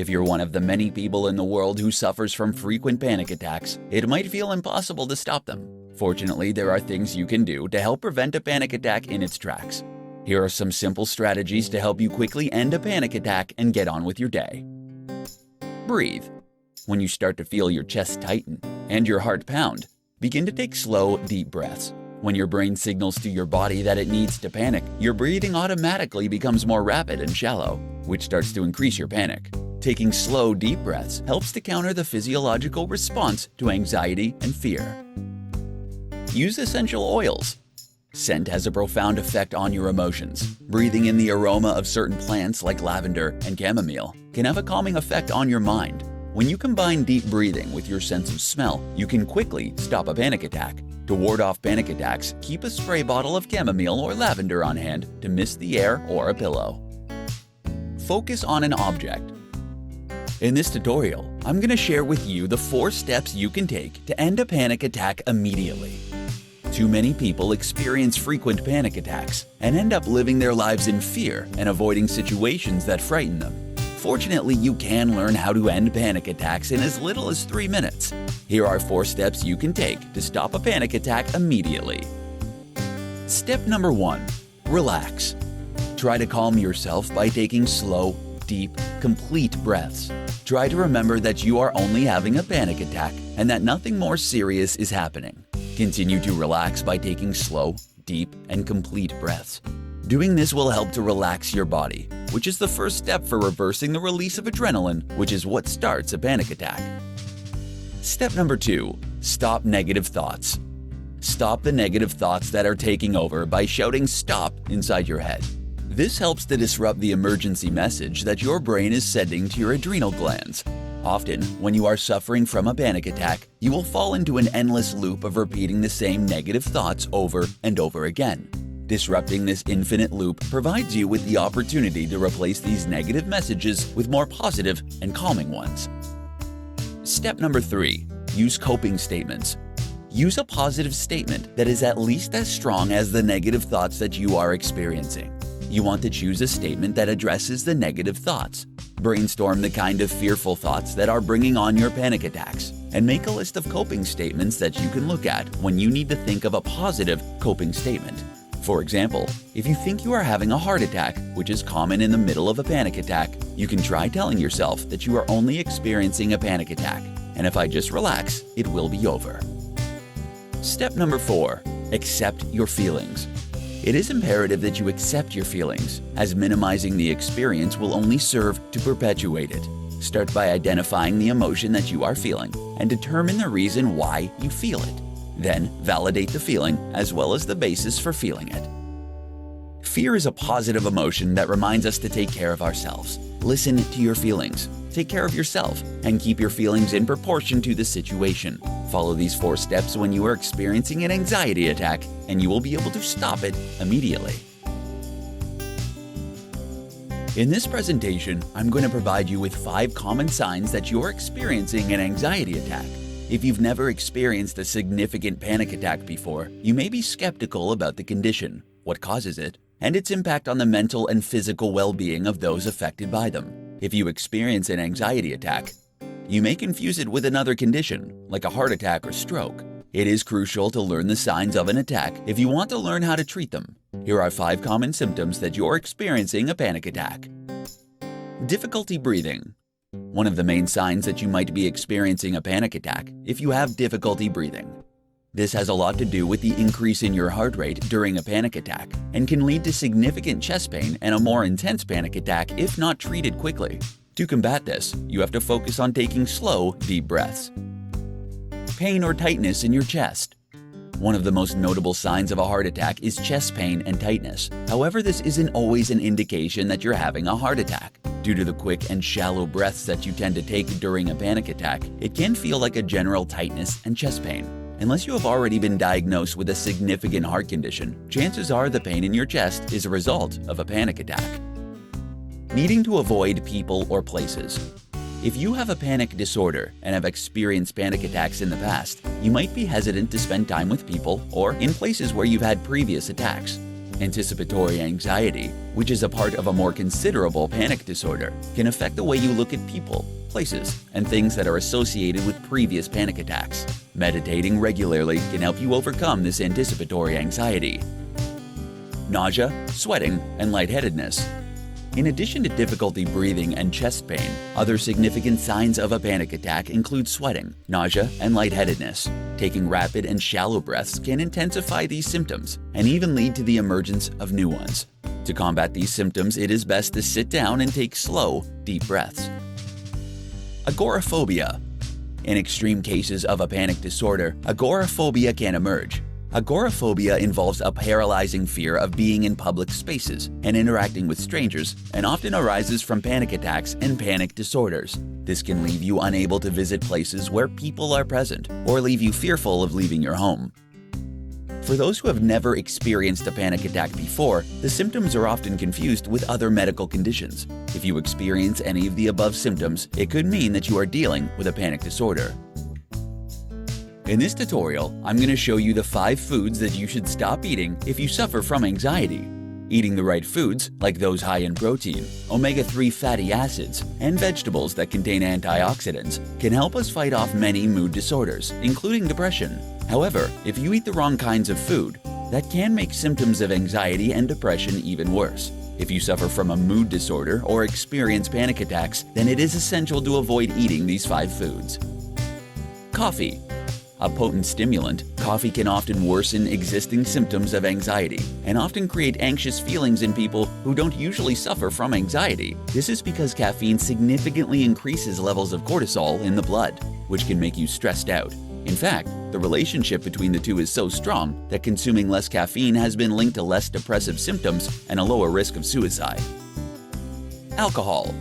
If you're one of the many people in the world who suffers from frequent panic attacks, it might feel impossible to stop them. Fortunately, there are things you can do to help prevent a panic attack in its tracks. Here are some simple strategies to help you quickly end a panic attack and get on with your day. Breathe. When you start to feel your chest tighten and your heart pound, begin to take slow, deep breaths. When your brain signals to your body that it needs to panic, your breathing automatically becomes more rapid and shallow, which starts to increase your panic. Taking slow, deep breaths helps to counter the physiological response to anxiety and fear. Use essential oils. Scent has a profound effect on your emotions. Breathing in the aroma of certain plants like lavender and chamomile can have a calming effect on your mind. When you combine deep breathing with your sense of smell, you can quickly stop a panic attack. To ward off panic attacks, keep a spray bottle of chamomile or lavender on hand to mist the air or a pillow. Focus on an object. In this tutorial, I'm going to share with you the 4 steps you can take to end a panic attack immediately. Too many people experience frequent panic attacks and end up living their lives in fear and avoiding situations that frighten them. Fortunately, you can learn how to end panic attacks in as little as 3 minutes. Here are 4 steps you can take to stop a panic attack immediately. Step number 1. Relax. Try to calm yourself by taking slow, deep, complete breaths. Try to remember that you are only having a panic attack and that nothing more serious is happening. Continue to relax by taking slow, deep, and complete breaths. Doing this will help to relax your body, which is the first step for reversing the release of adrenaline, which is what starts a panic attack. Step number 2. Stop negative thoughts. Stop the negative thoughts that are taking over by shouting "stop" inside your head. This helps to disrupt the emergency message that your brain is sending to your adrenal glands. Often, when you are suffering from a panic attack, you will fall into an endless loop of repeating the same negative thoughts over and over again. Disrupting this infinite loop provides you with the opportunity to replace these negative messages with more positive and calming ones. Step number 3. Use coping statements. Use a positive statement that is at least as strong as the negative thoughts that you are experiencing. You want to choose a statement that addresses the negative thoughts. Brainstorm the kind of fearful thoughts that are bringing on your panic attacks, and make a list of coping statements that you can look at when you need to think of a positive coping statement. For example, if you think you are having a heart attack, which is common in the middle of a panic attack, you can try telling yourself that you are only experiencing a panic attack, and if I just relax, it will be over. Step number 4. Accept your feelings. It is imperative that you accept your feelings, as minimizing the experience will only serve to perpetuate it. Start by identifying the emotion that you are feeling and determine the reason why you feel it. Then, validate the feeling as well as the basis for feeling it. Fear is a positive emotion that reminds us to take care of ourselves. Listen to your feelings, take care of yourself, and keep your feelings in proportion to the situation. Follow these 4 steps when you are experiencing an anxiety attack, and you will be able to stop it immediately. In this presentation, I'm going to provide you with 5 common signs that you're experiencing an anxiety attack. If you've never experienced a significant panic attack before, you may be skeptical about the condition, what causes it, and its impact on the mental and physical well-being of those affected by them. If you experience an anxiety attack, you may confuse it with another condition, like a heart attack or stroke. It is crucial to learn the signs of an attack if you want to learn how to treat them. Here are 5 common symptoms that you're experiencing a panic attack. Difficulty breathing. One of the main signs that you might be experiencing a panic attack if you have difficulty breathing. This has a lot to do with the increase in your heart rate during a panic attack and can lead to significant chest pain and a more intense panic attack if not treated quickly. To combat this, you have to focus on taking slow, deep breaths. Pain or tightness in your chest. One of the most notable signs of a heart attack is chest pain and tightness. However, this isn't always an indication that you're having a heart attack. Due to the quick and shallow breaths that you tend to take during a panic attack, it can feel like a general tightness and chest pain. Unless you have already been diagnosed with a significant heart condition, chances are the pain in your chest is a result of a panic attack. Needing to avoid people or places. If you have a panic disorder and have experienced panic attacks in the past, you might be hesitant to spend time with people or in places where you've had previous attacks. Anticipatory anxiety, which is a part of a more considerable panic disorder, can affect the way you look at people, places, and things that are associated with previous panic attacks. Meditating regularly can help you overcome this anticipatory anxiety. Nausea, sweating, and lightheadedness. In addition to difficulty breathing and chest pain, other significant signs of a panic attack include sweating, nausea, and lightheadedness. Taking rapid and shallow breaths can intensify these symptoms and even lead to the emergence of new ones. To combat these symptoms, it is best to sit down and take slow, deep breaths. Agoraphobia. In extreme cases of a panic disorder, agoraphobia can emerge. Agoraphobia involves a paralyzing fear of being in public spaces and interacting with strangers, and often arises from panic attacks and panic disorders. This can leave you unable to visit places where people are present, or leave you fearful of leaving your home. For those who have never experienced a panic attack before, the symptoms are often confused with other medical conditions. If you experience any of the above symptoms, it could mean that you are dealing with a panic disorder. In this tutorial, I'm going to show you the 5 foods that you should stop eating if you suffer from anxiety. Eating the right foods, like those high in protein, omega-3 fatty acids, and vegetables that contain antioxidants, can help us fight off many mood disorders, including depression. However, if you eat the wrong kinds of food, that can make symptoms of anxiety and depression even worse. If you suffer from a mood disorder or experience panic attacks, then it is essential to avoid eating these 5 foods. Coffee. A potent stimulant, coffee can often worsen existing symptoms of anxiety and often create anxious feelings in people who don't usually suffer from anxiety. This is because caffeine significantly increases levels of cortisol in the blood, which can make you stressed out. In fact, the relationship between the two is so strong that consuming less caffeine has been linked to less depressive symptoms and a lower risk of suicide. Alcohol.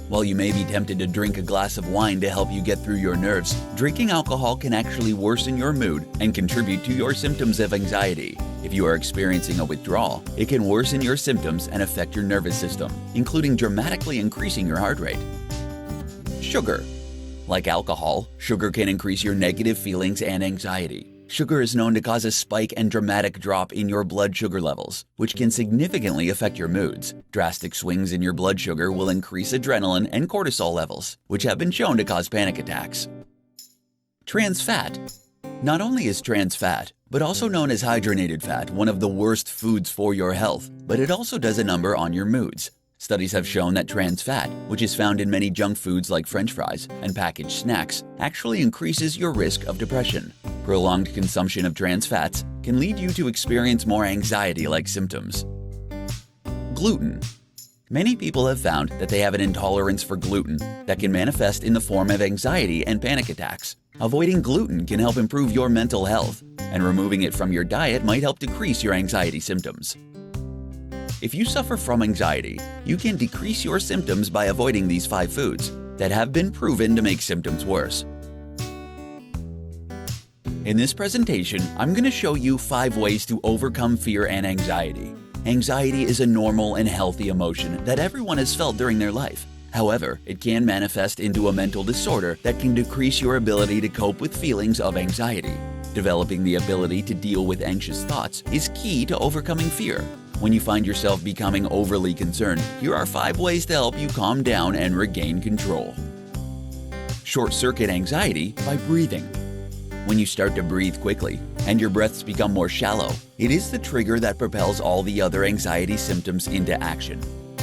While you may be tempted to drink a glass of wine to help you get through your nerves, drinking alcohol can actually worsen your mood and contribute to your symptoms of anxiety. If you are experiencing a withdrawal, it can worsen your symptoms and affect your nervous system, including dramatically increasing your heart rate. Sugar. Like alcohol, sugar can increase your negative feelings and anxiety. Sugar is known to cause a spike and dramatic drop in your blood sugar levels, which can significantly affect your moods. Drastic swings in your blood sugar will increase adrenaline and cortisol levels, which have been shown to cause panic attacks. Trans fat. Not only is trans fat, but also known as hydrogenated fat, one of the worst foods for your health, but it also does a number on your moods. Studies have shown that trans fat, which is found in many junk foods like French fries and packaged snacks, actually increases your risk of depression. Prolonged consumption of trans fats can lead you to experience more anxiety-like symptoms. Gluten. Many people have found that they have an intolerance for gluten that can manifest in the form of anxiety and panic attacks. Avoiding gluten can help improve your mental health, and removing it from your diet might help decrease your anxiety symptoms. If you suffer from anxiety, you can decrease your symptoms by avoiding these 5 foods that have been proven to make symptoms worse. In this presentation, I'm going to show you 5 ways to overcome fear and anxiety. Anxiety is a normal and healthy emotion that everyone has felt during their life. However, it can manifest into a mental disorder that can decrease your ability to cope with feelings of anxiety. Developing the ability to deal with anxious thoughts is key to overcoming fear. When you find yourself becoming overly concerned, here are 5 ways to help you calm down and regain control. Short-circuit anxiety by breathing. When you start to breathe quickly and your breaths become more shallow, it is the trigger that propels all the other anxiety symptoms into action.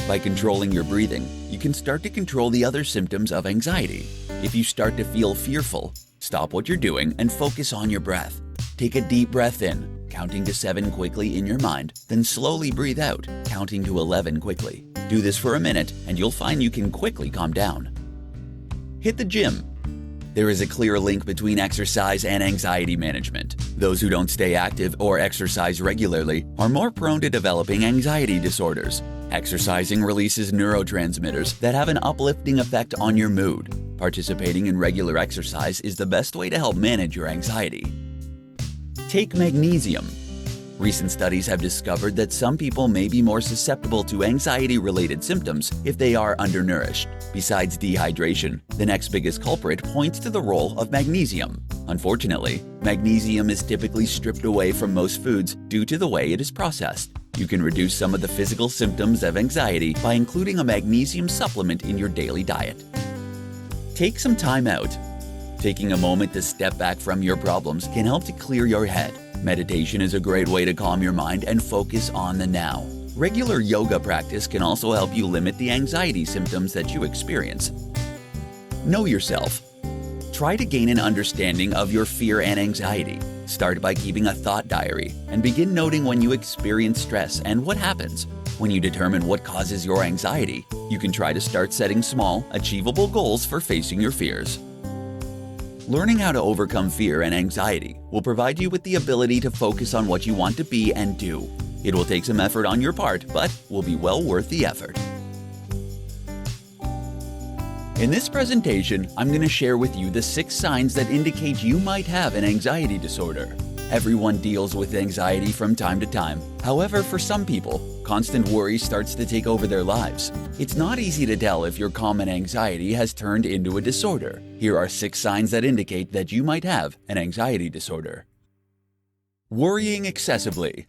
By controlling your breathing, you can start to control the other symptoms of anxiety. If you start to feel fearful, stop what you're doing and focus on your breath. Take a deep breath in, counting to 7 quickly in your mind, then slowly breathe out, counting to 11 quickly. Do this for a minute and you'll find you can quickly calm down. Hit the gym. There is a clear link between exercise and anxiety management. Those who don't stay active or exercise regularly are more prone to developing anxiety disorders. Exercising releases neurotransmitters that have an uplifting effect on your mood. Participating in regular exercise is the best way to help manage your anxiety. Take magnesium. Recent studies have discovered that some people may be more susceptible to anxiety-related symptoms if they are undernourished. Besides dehydration, the next biggest culprit points to the role of magnesium. Unfortunately, magnesium is typically stripped away from most foods due to the way it is processed. You can reduce some of the physical symptoms of anxiety by including a magnesium supplement in your daily diet. Take some time out. Taking a moment to step back from your problems can help to clear your head. Meditation is a great way to calm your mind and focus on the now. Regular yoga practice can also help you limit the anxiety symptoms that you experience. Know yourself. Try to gain an understanding of your fear and anxiety. Start by keeping a thought diary and begin noting when you experience stress and what happens. When you determine what causes your anxiety, you can try to start setting small, achievable goals for facing your fears. Learning how to overcome fear and anxiety will provide you with the ability to focus on what you want to be and do. It will take some effort on your part, but will be well worth the effort. In this presentation, I'm going to share with you the 6 signs that indicate you might have an anxiety disorder. Everyone deals with anxiety from time to time. However, for some people, constant worry starts to take over their lives. It's not easy to tell if your common anxiety has turned into a disorder. Here are 6 signs that indicate that you might have an anxiety disorder. Worrying excessively.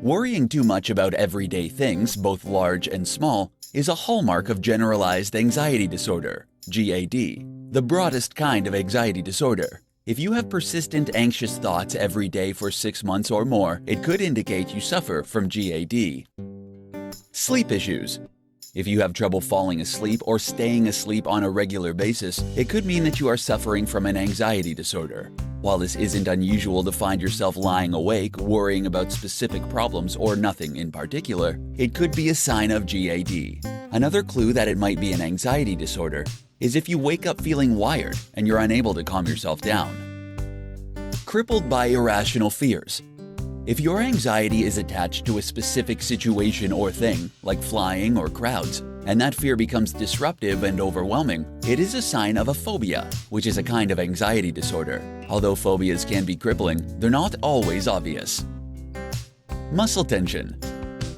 Worrying too much about everyday things, both large and small, is a hallmark of generalized anxiety disorder, GAD, the broadest kind of anxiety disorder. If you have persistent anxious thoughts every day for 6 months or more, it could indicate you suffer from GAD. Sleep issues. If you have trouble falling asleep or staying asleep on a regular basis, it could mean that you are suffering from an anxiety disorder. While this isn't unusual to find yourself lying awake, worrying about specific problems or nothing in particular, it could be a sign of GAD. Another clue that it might be an anxiety disorder is if you wake up feeling wired and you're unable to calm yourself down. Crippled by irrational fears. If your anxiety is attached to a specific situation or thing, like flying or crowds, and that fear becomes disruptive and overwhelming, it is a sign of a phobia, which is a kind of anxiety disorder. Although phobias can be crippling, they're not always obvious. Muscle tension.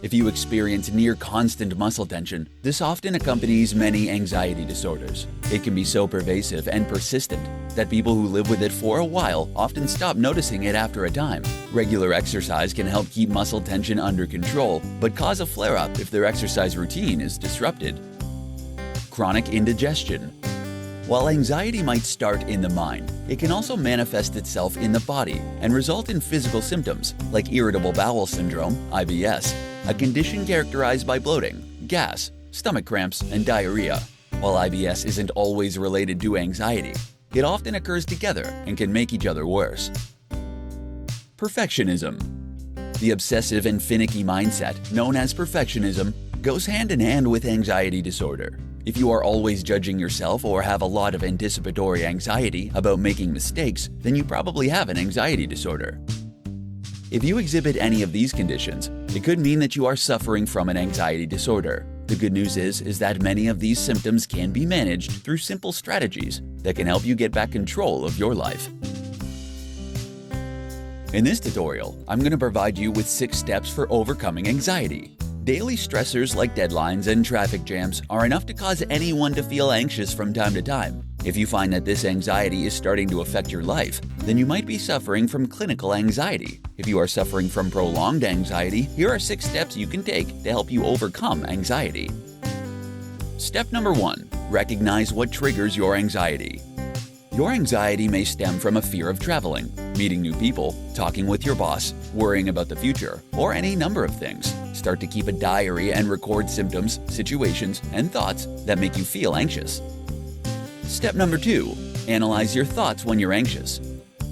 If you experience near constant muscle tension, this often accompanies many anxiety disorders. It can be so pervasive and persistent that people who live with it for a while often stop noticing it after a time. Regular exercise can help keep muscle tension under control, but cause a flare-up if their exercise routine is disrupted. Chronic indigestion. While anxiety might start in the mind, it can also manifest itself in the body and result in physical symptoms like irritable bowel syndrome, IBS, a condition characterized by bloating, gas, stomach cramps, and diarrhea. While IBS isn't always related to anxiety, it often occurs together and can make each other worse. Perfectionism. The obsessive and finicky mindset, known as perfectionism, goes hand in hand with anxiety disorder. If you are always judging yourself or have a lot of anticipatory anxiety about making mistakes, then you probably have an anxiety disorder. If you exhibit any of these conditions, it could mean that you are suffering from an anxiety disorder. The good news is that many of these symptoms can be managed through simple strategies that can help you get back control of your life. In this tutorial, I'm going to provide you with 6 steps for overcoming anxiety. Daily stressors like deadlines and traffic jams are enough to cause anyone to feel anxious from time to time. If you find that this anxiety is starting to affect your life, then you might be suffering from clinical anxiety. If you are suffering from prolonged anxiety, here are 6 steps you can take to help you overcome anxiety. Step number 1. Recognize what triggers your anxiety. Your anxiety may stem from a fear of traveling, meeting new people, talking with your boss, worrying about the future, or any number of things. Start to keep a diary and record symptoms, situations, and thoughts that make you feel anxious. Step number 2. Analyze your thoughts when you're anxious.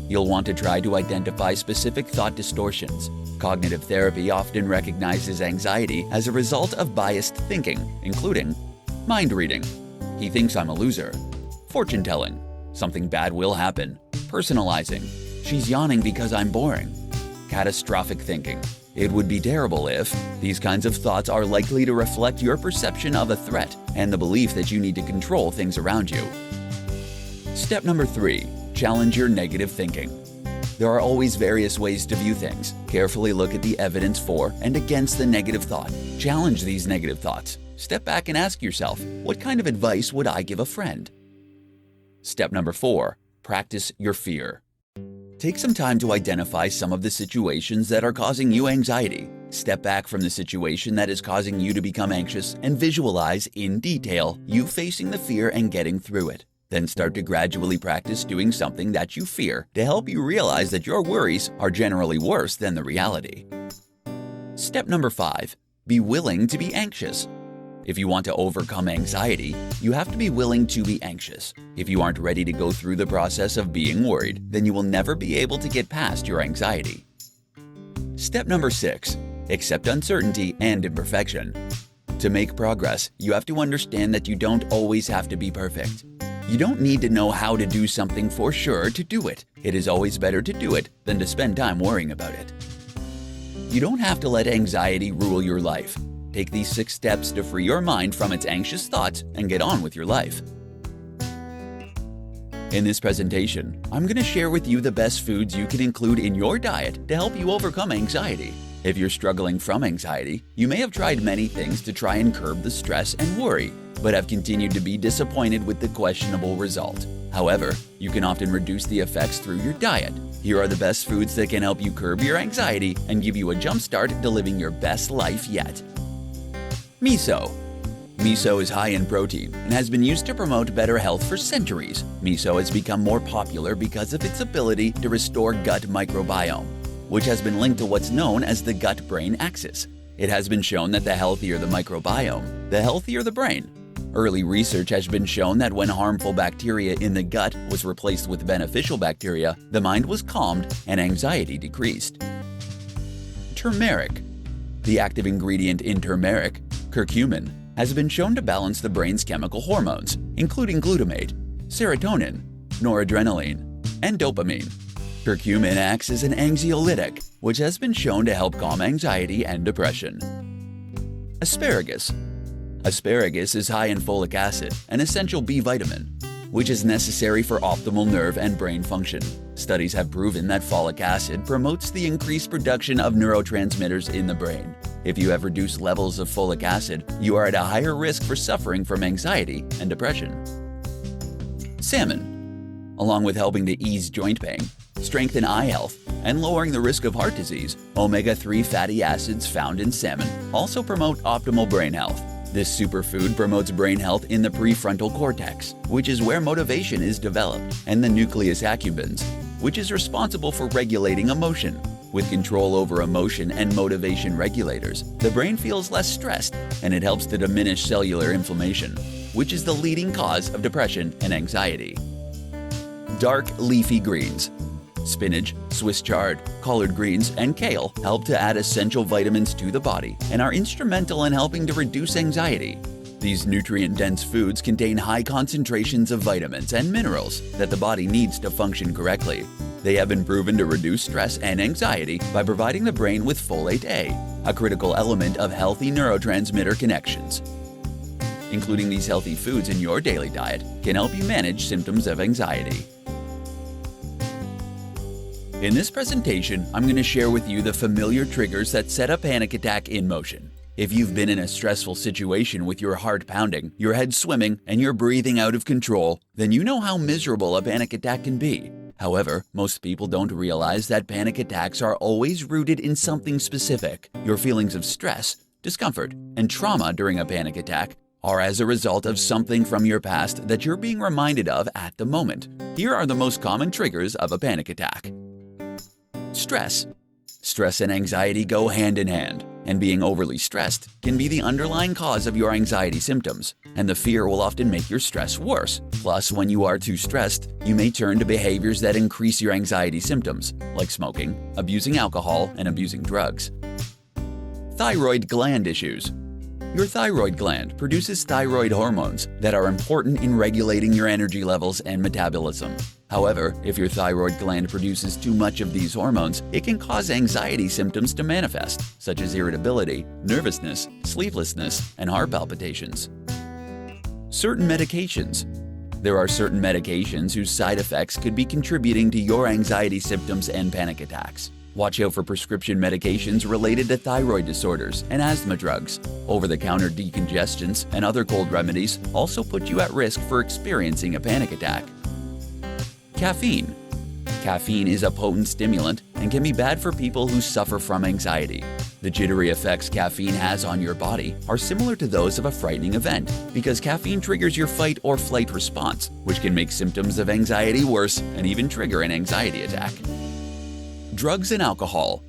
You'll want to try to identify specific thought distortions. Cognitive therapy often recognizes anxiety as a result of biased thinking, including mind reading. He thinks I'm a loser. Fortune telling. Something bad will happen. Personalizing. She's yawning because I'm boring. Catastrophic thinking. It would be terrible if. These kinds of thoughts are likely to reflect your perception of a threat and the belief that you need to control things around you. Step number 3. Challenge your negative thinking. There are always various ways to view things. Carefully look at the evidence for and against the negative thought. Challenge these negative thoughts. Step back and ask yourself, what kind of advice would I give a friend? Step number 4. Practice your fear. Take some time to identify some of the situations that are causing you anxiety Step back from the situation that is causing you to become anxious and visualize in detail you facing the fear and getting through it. Then start to gradually practice doing something that you fear to help you realize that your worries are generally worse than the reality. Step number 5. Be willing to be anxious. If you want to overcome anxiety, you have to be willing to be anxious. If you aren't ready to go through the process of being worried, then you will never be able to get past your anxiety. Step number 6. Accept uncertainty and imperfection. To make progress, you have to understand that you don't always have to be perfect. You don't need to know how to do something for sure to do it. It is always better to do it than to spend time worrying about it. You don't have to let anxiety rule your life. Take these 6 steps to free your mind from its anxious thoughts and get on with your life. In this presentation, I'm going to share with you the best foods you can include in your diet to help you overcome anxiety. If you're struggling from anxiety, you may have tried many things to try and curb the stress and worry, but have continued to be disappointed with the questionable result. However, you can often reduce the effects through your diet. Here are the best foods that can help you curb your anxiety and give you a jump start to living your best life yet. Miso. Miso is high in protein and has been used to promote better health for centuries. Miso has become more popular because of its ability to restore gut microbiome, which has been linked to what's known as the gut-brain axis. It has been shown that the healthier the microbiome, the healthier the brain. Early research has been shown that when harmful bacteria in the gut was replaced with beneficial bacteria, the mind was calmed and anxiety decreased. Turmeric. The active ingredient in turmeric, curcumin, has been shown to balance the brain's chemical hormones, including glutamate, serotonin, noradrenaline, and dopamine. Curcumin acts as an anxiolytic, which has been shown to help calm anxiety and depression. Asparagus. Asparagus is high in folic acid, an essential B vitamin, which is necessary for optimal nerve and brain function. Studies have proven that folic acid promotes the increased production of neurotransmitters in the brain. If you have reduced levels of folic acid, you are at a higher risk for suffering from anxiety and depression. Salmon. Along with helping to ease joint pain, strengthen eye health, and lowering the risk of heart disease, omega-3 fatty acids found in salmon also promote optimal brain health. This superfood promotes brain health in the prefrontal cortex, which is where motivation is developed, and the nucleus accumbens, which is responsible for regulating emotion. With control over emotion and motivation regulators, the brain feels less stressed, and it helps to diminish cellular inflammation, which is the leading cause of depression and anxiety. Dark leafy greens. Spinach, Swiss chard, collard greens, and kale help to add essential vitamins to the body and are instrumental in helping to reduce anxiety. These nutrient-dense foods contain high concentrations of vitamins and minerals that the body needs to function correctly. They have been proven to reduce stress and anxiety by providing the brain with folate A, a critical element of healthy neurotransmitter connections. Including these healthy foods in your daily diet can help you manage symptoms of anxiety. In this presentation, I'm going to share with you the familiar triggers that set a panic attack in motion. If you've been in a stressful situation with your heart pounding, your head swimming, and your breathing out of control, then you know how miserable a panic attack can be. However, most people don't realize that panic attacks are always rooted in something specific. Your feelings of stress, discomfort, and trauma during a panic attack are as a result of something from your past that you're being reminded of at the moment. Here are the most common triggers of a panic attack. Stress. Stress and anxiety go hand in hand, and being overly stressed can be the underlying cause of your anxiety symptoms, and the fear will often make your stress worse. Plus, when you are too stressed, you may turn to behaviors that increase your anxiety symptoms, like smoking, abusing alcohol, and abusing drugs. Thyroid gland issues. Your thyroid gland produces thyroid hormones that are important in regulating your energy levels and metabolism. However, if your thyroid gland produces too much of these hormones, it can cause anxiety symptoms to manifest, such as irritability, nervousness, sleeplessness, and heart palpitations. Certain medications. There are certain medications whose side effects could be contributing to your anxiety symptoms and panic attacks. Watch out for prescription medications related to thyroid disorders and asthma drugs. Over-the-counter decongestants and other cold remedies also put you at risk for experiencing a panic attack. Caffeine. Caffeine is a potent stimulant and can be bad for people who suffer from anxiety. The jittery effects caffeine has on your body are similar to those of a frightening event because caffeine triggers your fight or flight response, which can make symptoms of anxiety worse and even trigger an anxiety attack. Drugs and alcohol.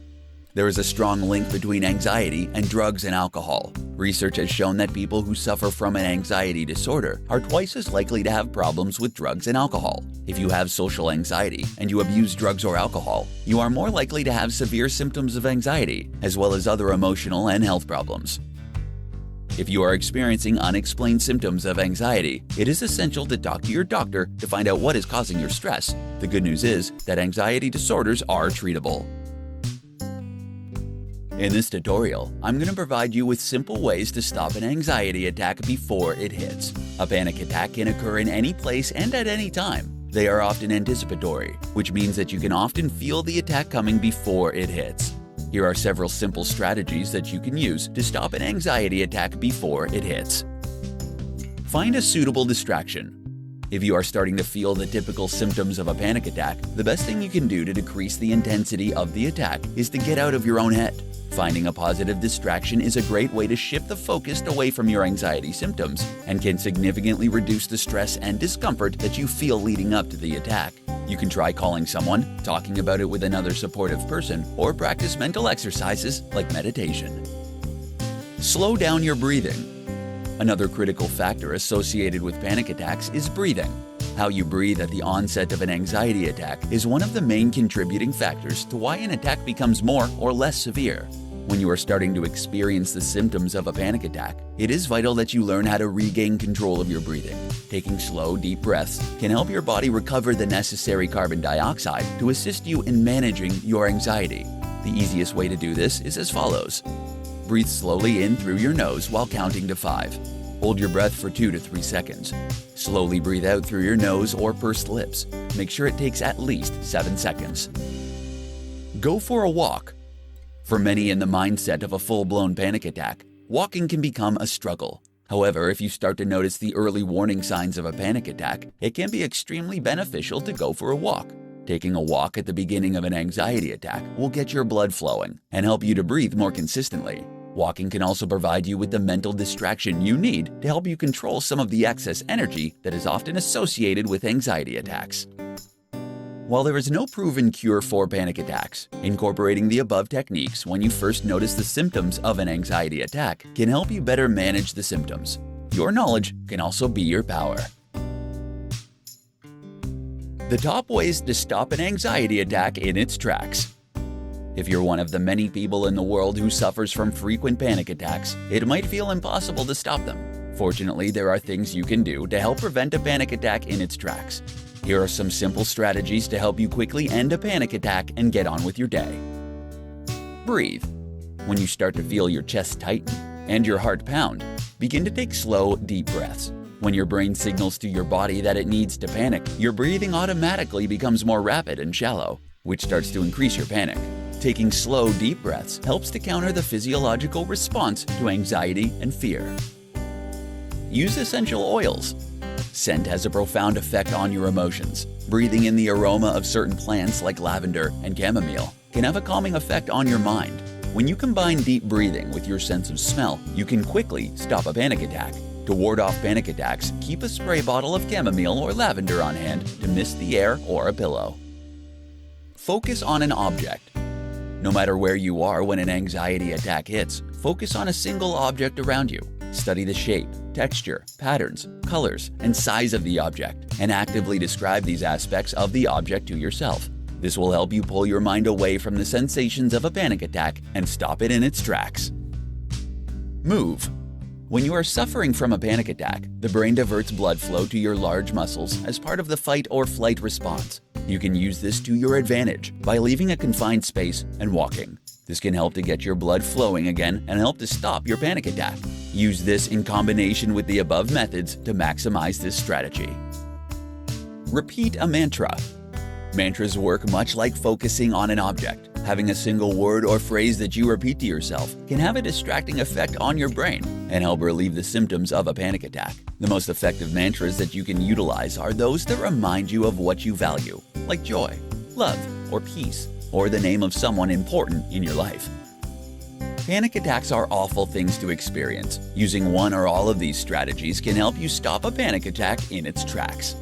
There is a strong link between anxiety and drugs and alcohol. Research has shown that people who suffer from an anxiety disorder are twice as likely to have problems with drugs and alcohol. If you have social anxiety and you abuse drugs or alcohol, you are more likely to have severe symptoms of anxiety, as well as other emotional and health problems. If you are experiencing unexplained symptoms of anxiety, it is essential to talk to your doctor to find out what is causing your stress. The good news is that anxiety disorders are treatable. In this tutorial, I'm going to provide you with simple ways to stop an anxiety attack before it hits. A panic attack can occur in any place and at any time. They are often anticipatory, which means that you can often feel the attack coming before it hits. Here are several simple strategies that you can use to stop an anxiety attack before it hits. Find a suitable distraction. If you are starting to feel the typical symptoms of a panic attack, the best thing you can do to decrease the intensity of the attack is to get out of your own head. Finding a positive distraction is a great way to shift the focus away from your anxiety symptoms and can significantly reduce the stress and discomfort that you feel leading up to the attack. You can try calling someone, talking about it with another supportive person, or practice mental exercises like meditation. Slow down your breathing. Another critical factor associated with panic attacks is breathing. How you breathe at the onset of an anxiety attack is one of the main contributing factors to why an attack becomes more or less severe. When you are starting to experience the symptoms of a panic attack, it is vital that you learn how to regain control of your breathing. Taking slow, deep breaths can help your body recover the necessary carbon dioxide to assist you in managing your anxiety. The easiest way to do this is as follows. Breathe slowly in through your nose while counting to 5. Hold your breath for 2 to 3 seconds. Slowly breathe out through your nose or pursed lips. Make sure it takes at least 7 seconds. Go for a walk. For many in the mindset of a full-blown panic attack, walking can become a struggle. However, if you start to notice the early warning signs of a panic attack, it can be extremely beneficial to go for a walk. Taking a walk at the beginning of an anxiety attack will get your blood flowing and help you to breathe more consistently. Walking can also provide you with the mental distraction you need to help you control some of the excess energy that is often associated with anxiety attacks. While there is no proven cure for panic attacks, incorporating the above techniques when you first notice the symptoms of an anxiety attack can help you better manage the symptoms. Your knowledge can also be your power. The top ways to stop an anxiety attack in its tracks. If you're one of the many people in the world who suffers from frequent panic attacks, it might feel impossible to stop them. Fortunately, there are things you can do to help prevent a panic attack in its tracks. Here are some simple strategies to help you quickly end a panic attack and get on with your day. Breathe. When you start to feel your chest tighten and your heart pound, begin to take slow, deep breaths. When your brain signals to your body that it needs to panic, your breathing automatically becomes more rapid and shallow, which starts to increase your panic. Taking slow, deep breaths helps to counter the physiological response to anxiety and fear. Use essential oils. Scent has a profound effect on your emotions. Breathing in the aroma of certain plants like lavender and chamomile can have a calming effect on your mind. When you combine deep breathing with your sense of smell, you can quickly stop a panic attack. To ward off panic attacks, keep a spray bottle of chamomile or lavender on hand to mist the air or a pillow. Focus on an object. No matter where you are when an anxiety attack hits, focus on a single object around you. Study the shape, texture, patterns, colors, and size of the object, and actively describe these aspects of the object to yourself. This will help you pull your mind away from the sensations of a panic attack and stop it in its tracks. Move. When you are suffering from a panic attack, the brain diverts blood flow to your large muscles as part of the fight or flight response. You can use this to your advantage by leaving a confined space and walking. This can help to get your blood flowing again and help to stop your panic attack. Use this in combination with the above methods to maximize this strategy. Repeat a mantra. Mantras work much like focusing on an object. Having a single word or phrase that you repeat to yourself can have a distracting effect on your brain and help relieve the symptoms of a panic attack. The most effective mantras that you can utilize are those that remind you of what you value, like joy, love, or peace. or the name of someone important in your life. Panic attacks are awful things to experience. Using one or all of these strategies can help you stop a panic attack in its tracks.